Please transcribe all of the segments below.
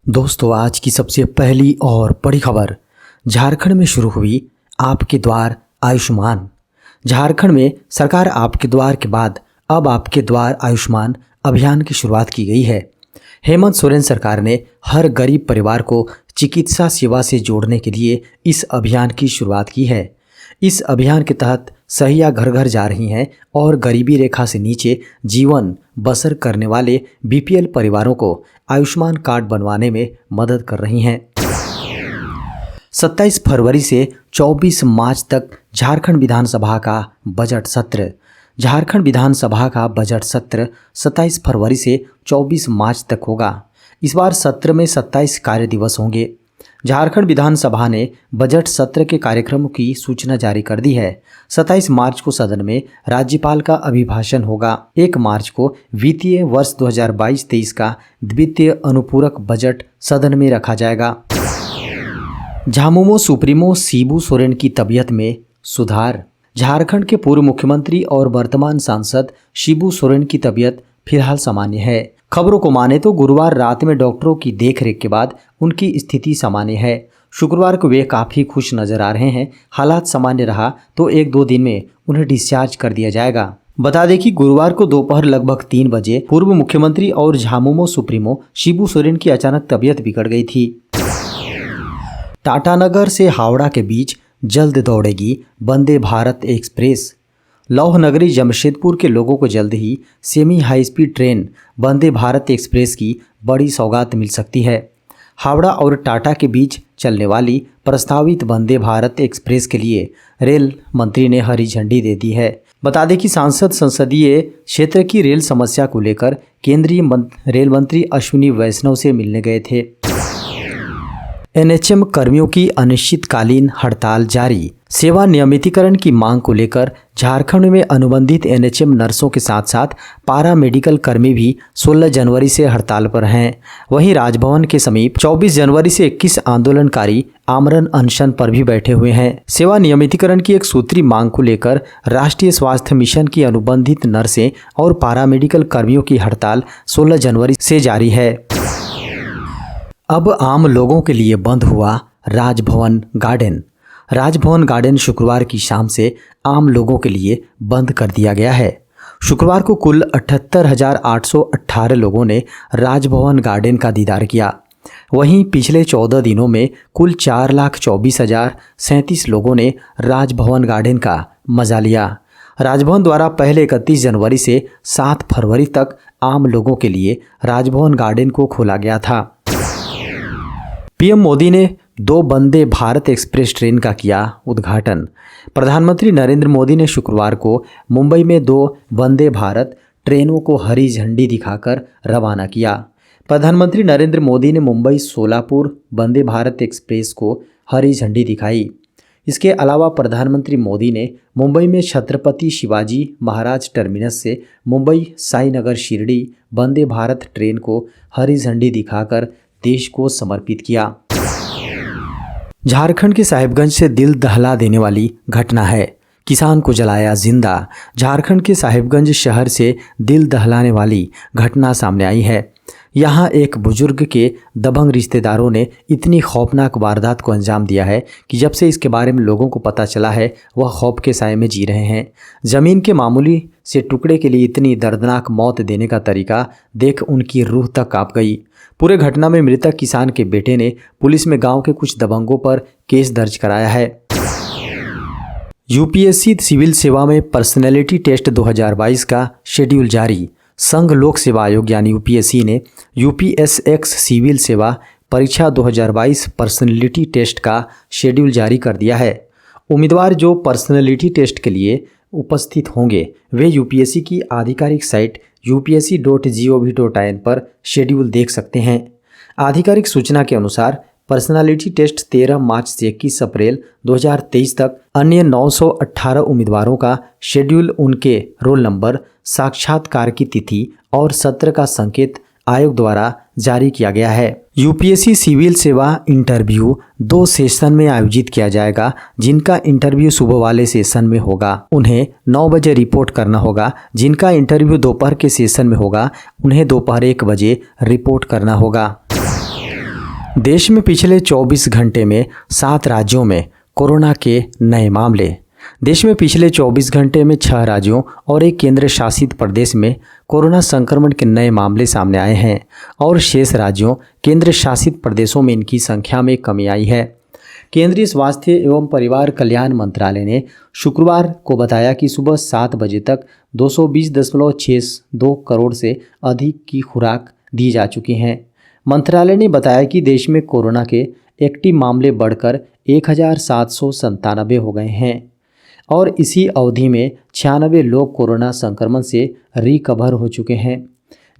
दोस्तों, आज की सबसे पहली और बड़ी खबर। झारखंड में शुरू हुई आपके द्वार आयुष्मान। झारखंड में सरकार आपके द्वार के बाद अब आपके द्वार आयुष्मान अभियान की शुरुआत की गई है। हेमंत सोरेन सरकार ने हर गरीब परिवार को चिकित्सा सेवा से जोड़ने के लिए इस अभियान की शुरुआत की है। इस अभियान के तहत सहिया घर घर जा रही हैं और गरीबी रेखा से नीचे जीवन बसर करने वाले बीपीएल परिवारों को आयुष्मान कार्ड बनवाने में मदद कर रही हैं। 27 फरवरी से 24 मार्च तक झारखंड विधानसभा का बजट सत्र। झारखंड विधानसभा का बजट सत्र 27 फरवरी से 24 मार्च तक होगा। इस बार सत्र में 27 कार्य दिवस होंगे। झारखंड विधानसभा ने बजट सत्र के कार्यक्रमों की सूचना जारी कर दी है। 27 मार्च को सदन में राज्यपाल का अभिभाषण होगा। 1 मार्च को वित्तीय वर्ष 2022-23 का द्वितीय अनुपूरक बजट सदन में रखा जाएगा। झामुमो सुप्रीमो शिबू सोरेन की तबीयत में सुधार। झारखंड के पूर्व मुख्यमंत्री और वर्तमान सांसद शिबू सोरेन की तबीयत फिलहाल सामान्य है। खबरों को माने तो गुरुवार रात में डॉक्टरों की देखरेख के बाद उनकी स्थिति सामान्य है। शुक्रवार को वे काफ़ी खुश नजर आ रहे हैं। हालात सामान्य रहा तो 1-2 दिन में उन्हें डिस्चार्ज कर दिया जाएगा। बता दें कि गुरुवार को दोपहर लगभग 3 बजे पूर्व मुख्यमंत्री और झामुमो सुप्रीमो शिबू सोरेन की अचानक तबीयत बिगड़ गई थी। टाटानगर से हावड़ा के बीच जल्द दौड़ेगी वंदे भारत एक्सप्रेस। लौह नगरी जमशेदपुर के लोगों को जल्द ही semi high speed train Vande Bharat express की बड़ी सौगात मिल सकती है। हावड़ा और टाटा के बीच चलने वाली प्रस्तावित वंदे भारत एक्सप्रेस के लिए रेल मंत्री ने हरी झंडी दे दी है। बता दें कि सांसद संसदीय क्षेत्र की रेल समस्या को लेकर केंद्रीय रेल मंत्री अश्विनी वैष्णव से मिलने गए थे। एनएचएम कर्मियों की अनिश्चितकालीन हड़ताल जारी। सेवा नियमितीकरण की मांग को लेकर झारखंड में अनुबंधित एनएचएम नर्सों के साथ साथ पारा मेडिकल कर्मी भी 16 जनवरी से हड़ताल पर हैं। वहीं राजभवन के समीप 24 जनवरी से 21 आंदोलनकारी आमरण अनशन पर भी बैठे हुए हैं। सेवा नियमितीकरण की एक सूत्री मांग को लेकर राष्ट्रीय स्वास्थ्य मिशन की अनुबंधित नर्सें और पारा मेडिकल कर्मियों की हड़ताल 16 जनवरी से जारी है। अब आम लोगों के लिए बंद हुआ राजभवन गार्डन। राजभवन गार्डन शुक्रवार की शाम से आम लोगों के लिए बंद कर दिया गया है। शुक्रवार को कुल 78,818 लोगों ने राजभवन गार्डन का दीदार किया। वहीं पिछले 14 दिनों में कुल 4,24,037 लोगों ने राजभवन गार्डन का मजा लिया। राजभवन द्वारा पहले 31 जनवरी से 7 फरवरी तक आम लोगों के लिए राजभवन गार्डन को खोला गया था। पीएम मोदी ने 2 वंदे भारत एक्सप्रेस ट्रेन का किया उद्घाटन। प्रधानमंत्री नरेंद्र मोदी ने शुक्रवार को मुंबई में 2 वंदे भारत ट्रेनों को हरी झंडी दिखाकर रवाना किया। प्रधानमंत्री नरेंद्र मोदी ने मुंबई सोलापुर वंदे भारत एक्सप्रेस को हरी झंडी दिखाई। इसके अलावा प्रधानमंत्री मोदी ने मुंबई में छत्रपति शिवाजी महाराज टर्मिनस से मुंबई साईनगर शिरडी वंदे भारत ट्रेन को हरी झंडी दिखाकर देश को समर्पित किया। झारखंड के साहिबगंज से दिल दहला देने वाली घटना है। किसान को जलाया जिंदा। झारखंड के साहिबगंज शहर से दिल दहलाने वाली घटना सामने आई है। यहाँ एक बुजुर्ग के दबंग रिश्तेदारों ने इतनी खौफनाक वारदात को अंजाम दिया है कि जब से इसके बारे में लोगों को पता चला है वह खौफ के साए में जी रहे हैं। ज़मीन के मामूली से टुकड़े के लिए इतनी दर्दनाक मौत देने का तरीका देख उनकी रूह तक कांप गई। पूरे घटना में मृतक किसान के बेटे ने पुलिस में गांव के कुछ दबंगों पर केस दर्ज कराया है। यूपीएससी सिविल सेवा में पर्सनैलिटी टेस्ट 2022 का शेड्यूल जारी। संघ लोक सेवा आयोग यानी यूपीएससी ने यूपीएसएक्स सिविल सेवा परीक्षा 2022 पर्सनैलिटी टेस्ट का शेड्यूल जारी कर दिया है। उम्मीदवार जो पर्सनैलिटी टेस्ट के लिए उपस्थित होंगे वे यूपीएससी की आधिकारिक साइट upsc.gov.in पर शेड्यूल देख सकते हैं। आधिकारिक सूचना के अनुसार पर्सनालिटी टेस्ट 13 मार्च से 21 अप्रैल 2023 तक अन्य 918 उम्मीदवारों का शेड्यूल उनके रोल नंबर, साक्षात्कार की तिथि और सत्र का संकेत आयोग द्वारा जारी किया गया है। यूपीएससी सिविल सेवा इंटरव्यू 2 सेशन में आयोजित किया जाएगा। जिनका इंटरव्यू सुबह वाले सेशन में होगा उन्हें 9 बजे रिपोर्ट करना होगा। जिनका इंटरव्यू दोपहर के सेशन में होगा उन्हें दोपहर 1 बजे रिपोर्ट करना होगा। देश में पिछले 24 घंटे में 7 राज्यों में कोरोना के नए मामले। देश में पिछले 24 घंटे में 6 राज्यों और एक केंद्र शासित प्रदेश में कोरोना संक्रमण के नए मामले सामने आए हैं और शेष राज्यों केंद्र शासित प्रदेशों में इनकी संख्या में कमी आई है। केंद्रीय स्वास्थ्य एवं परिवार कल्याण मंत्रालय ने शुक्रवार को बताया कि सुबह 7 बजे तक 220.62 करोड़ से अधिक की खुराक दी जा चुकी हैं। मंत्रालय ने बताया कि देश में कोरोना के एक्टिव मामले बढ़कर 1797 हो गए हैं और इसी अवधि में 96 लोग कोरोना संक्रमण से रिकवर हो चुके हैं,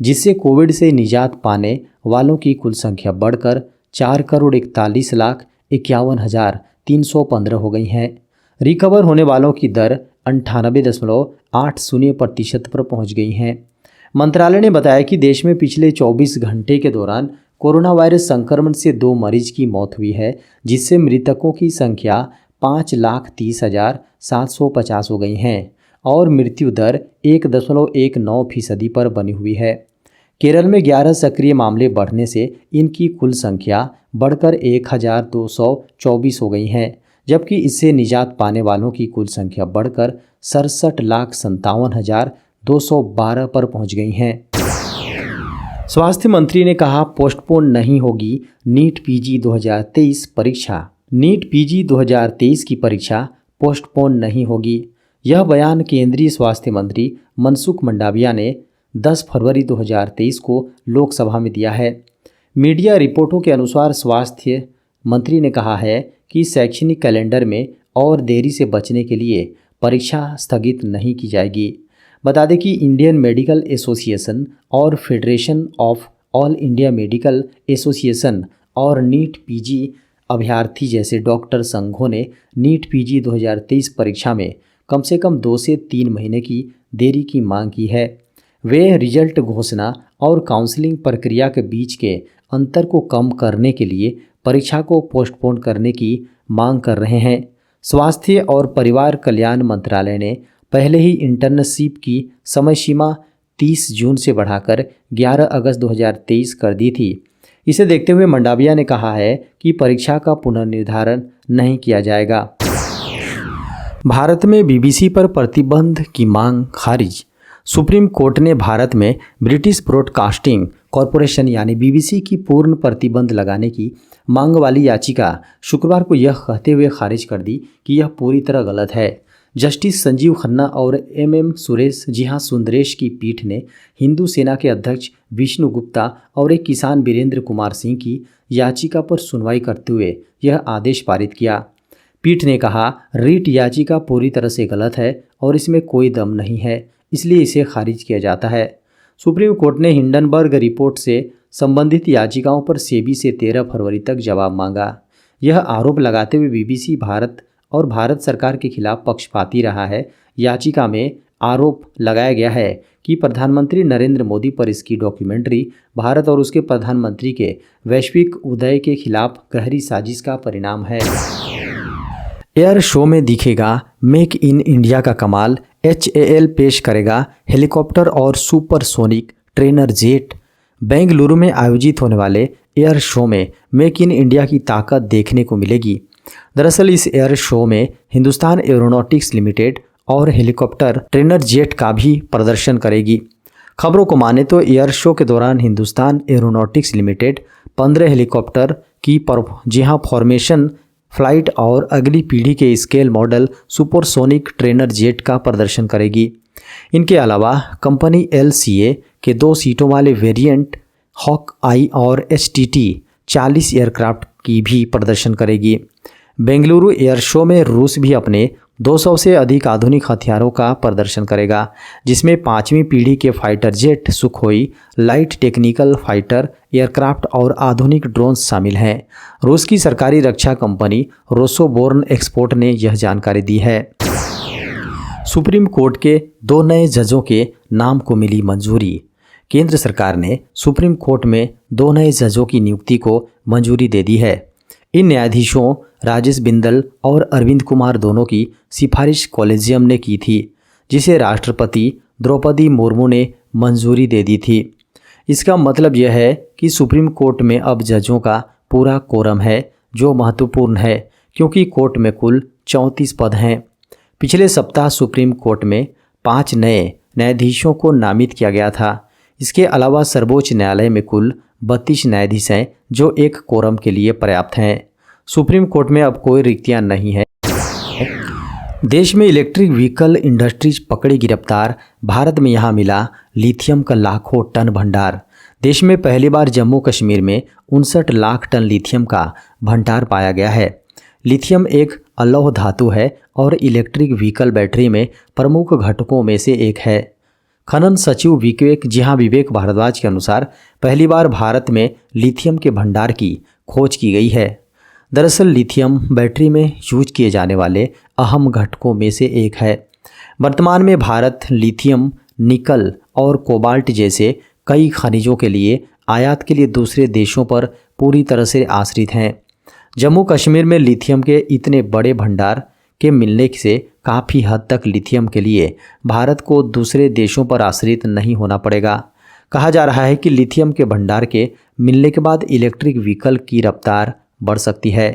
जिससे कोविड से निजात पाने वालों की कुल संख्या बढ़कर 4,41,51,315 हो गई है। रिकवर होने वालों की दर 98.80% पर पहुंच गई है। मंत्रालय ने बताया कि देश में पिछले 24 घंटे के दौरान कोरोना वायरस संक्रमण से 2 मरीज की मौत हुई है, जिससे मृतकों की संख्या 5,30,750 हो गई है और मृत्यु दर 1.19% पर बनी हुई है। केरल में 11 सक्रिय मामले बढ़ने से इनकी कुल संख्या बढ़कर 1,224 हो गई है, जबकि इससे निजात पाने वालों की कुल संख्या बढ़कर 67,57,212 पर पहुंच गई हैं। स्वास्थ्य मंत्री ने कहा, पोस्टपोन नहीं होगी नीट पीजी 2023 परीक्षा। नीट पीजी 2023 की परीक्षा पोस्टपोन नहीं होगी। यह बयान केंद्रीय स्वास्थ्य मंत्री मनसुख मंडाविया ने 10 फरवरी 2023 को लोकसभा में दिया है। मीडिया रिपोर्टों के अनुसार स्वास्थ्य मंत्री ने कहा है कि शैक्षणिक कैलेंडर में और देरी से बचने के लिए परीक्षा स्थगित नहीं की जाएगी। बता दें कि इंडियन मेडिकल एसोसिएशन और federation of all India medical association और नीट पीजी अभ्यर्थी जैसे डॉक्टर संघों ने नीट पीजी 2023 परीक्षा में कम से कम 2 से 3 महीने की देरी की मांग की है। वे रिजल्ट घोषणा और काउंसलिंग प्रक्रिया के बीच के अंतर को कम करने के लिए परीक्षा को पोस्टपोन करने की मांग कर रहे हैं। स्वास्थ्य और परिवार कल्याण मंत्रालय ने पहले ही इंटर्नशिप की समय सीमा 30 जून से बढ़ाकर 11 अगस्त 2023 कर दी थी। इसे देखते हुए मंडाविया ने कहा है कि परीक्षा का पुनर्निर्धारण नहीं किया जाएगा। भारत में बीबीसी पर प्रतिबंध की मांग खारिज। सुप्रीम कोर्ट ने भारत में ब्रिटिश ब्रॉडकास्टिंग कॉरपोरेशन यानी बीबीसी की पूर्ण प्रतिबंध लगाने की मांग वाली याचिका शुक्रवार को यह कहते हुए खारिज कर दी कि यह पूरी तरह गलत है। जस्टिस संजीव खन्ना और एम सुरेश सुंदरेश की पीठ ने हिंदू सेना के अध्यक्ष विष्णु गुप्ता और एक किसान वीरेंद्र कुमार सिंह की याचिका पर सुनवाई करते हुए यह आदेश पारित किया। पीठ ने कहा, रिट याचिका पूरी तरह से गलत है और इसमें कोई दम नहीं है, इसलिए इसे खारिज किया जाता है। सुप्रीम कोर्ट ने हिंडनबर्ग रिपोर्ट से संबंधित याचिकाओं पर सेबी से 13 फरवरी तक जवाब मांगा। यह आरोप लगाते हुए बीबीसी भारत और भारत सरकार के खिलाफ पक्षपाती रहा है। याचिका में आरोप लगाया गया है कि प्रधानमंत्री नरेंद्र मोदी पर इसकी डॉक्यूमेंट्री भारत और उसके प्रधानमंत्री के वैश्विक उदय के खिलाफ गहरी साजिश का परिणाम है। एयर शो में दिखेगा मेक इन इंडिया का कमाल। HAL पेश करेगा हेलीकॉप्टर और सुपरसोनिक ट्रेनर जेट। बेंगलुरु में आयोजित होने वाले एयर शो में मेक इन इंडिया की ताकत देखने को मिलेगी। दरअसल इस एयर शो में हिंदुस्तान एरोनॉटिक्स लिमिटेड और हेलीकॉप्टर ट्रेनर जेट का भी प्रदर्शन करेगी। खबरों को माने तो एयर शो के दौरान हिंदुस्तान एरोनॉटिक्स लिमिटेड 15 हेलीकॉप्टर की फॉर्मेशन फ्लाइट और अगली पीढ़ी के scale model supersonic trainer jet का प्रदर्शन करेगी। इनके अलावा कंपनी LCA के 2 सीटों वाले वेरिएंट हॉक आई और HTT 40 एयरक्राफ्ट की भी प्रदर्शन करेगी। बेंगलुरु एयर शो में रूस भी अपने 200 से अधिक आधुनिक हथियारों का प्रदर्शन करेगा, जिसमें 5वीं पीढ़ी के fighter jet Sukhoi, light technical fighter aircraft और आधुनिक ड्रोन्स शामिल हैं। रूस की सरकारी रक्षा कंपनी रोसोबोर्न एक्सपोर्ट ने यह जानकारी दी है। सुप्रीम कोर्ट के 2 नए जजों के नाम को मिली मंजूरी। केंद्र सरकार ने सुप्रीम कोर्ट में 2 नए जजों की नियुक्ति को मंजूरी दे दी है। इन न्यायाधीशों राजेश बिंदल और अरविंद कुमार दोनों की सिफारिश कॉलेजियम ने की थी, जिसे राष्ट्रपति द्रौपदी मुर्मू ने मंजूरी दे दी थी। इसका मतलब यह है कि सुप्रीम कोर्ट में अब जजों का पूरा कोरम है, जो महत्वपूर्ण है क्योंकि कोर्ट में कुल 34 पद हैं। पिछले सप्ताह सुप्रीम कोर्ट में 5 नए न्यायाधीशों को नामित किया गया था। इसके अलावा सर्वोच्च न्यायालय में कुल 32 न्यायाधीश हैं, जो एक कोरम के लिए पर्याप्त हैं। सुप्रीम कोर्ट में अब कोई रिक्तियां नहीं है। देश में इलेक्ट्रिक व्हीकल इंडस्ट्रीज पकड़ी गिरफ्तार, भारत में यहां मिला लिथियम का लाखों टन भंडार। देश में पहली बार जम्मू कश्मीर में 59 लाख टन लिथियम का भंडार पाया गया है। लिथियम एक अलौह धातु है और इलेक्ट्रिक व्हीकल बैटरी में प्रमुख घटकों में से एक है। खनन सचिव विवेक भारद्वाज के अनुसार पहली बार भारत में लिथियम के भंडार की खोज की गई है। दरअसल लिथियम बैटरी में यूज किए जाने वाले अहम घटकों में से एक है। वर्तमान में भारत लिथियम, निकल और कोबाल्ट जैसे कई खनिजों के लिए आयात के लिए दूसरे देशों पर पूरी तरह से आश्रित हैं। जम्मू कश्मीर में लिथियम के इतने बड़े भंडार के मिलने से काफ़ी हद तक लिथियम के लिए भारत को दूसरे देशों पर आश्रित नहीं होना पड़ेगा। कहा जा रहा है कि लिथियम के भंडार के मिलने के बाद इलेक्ट्रिक व्हीकल की रफ्तार बढ़ सकती है।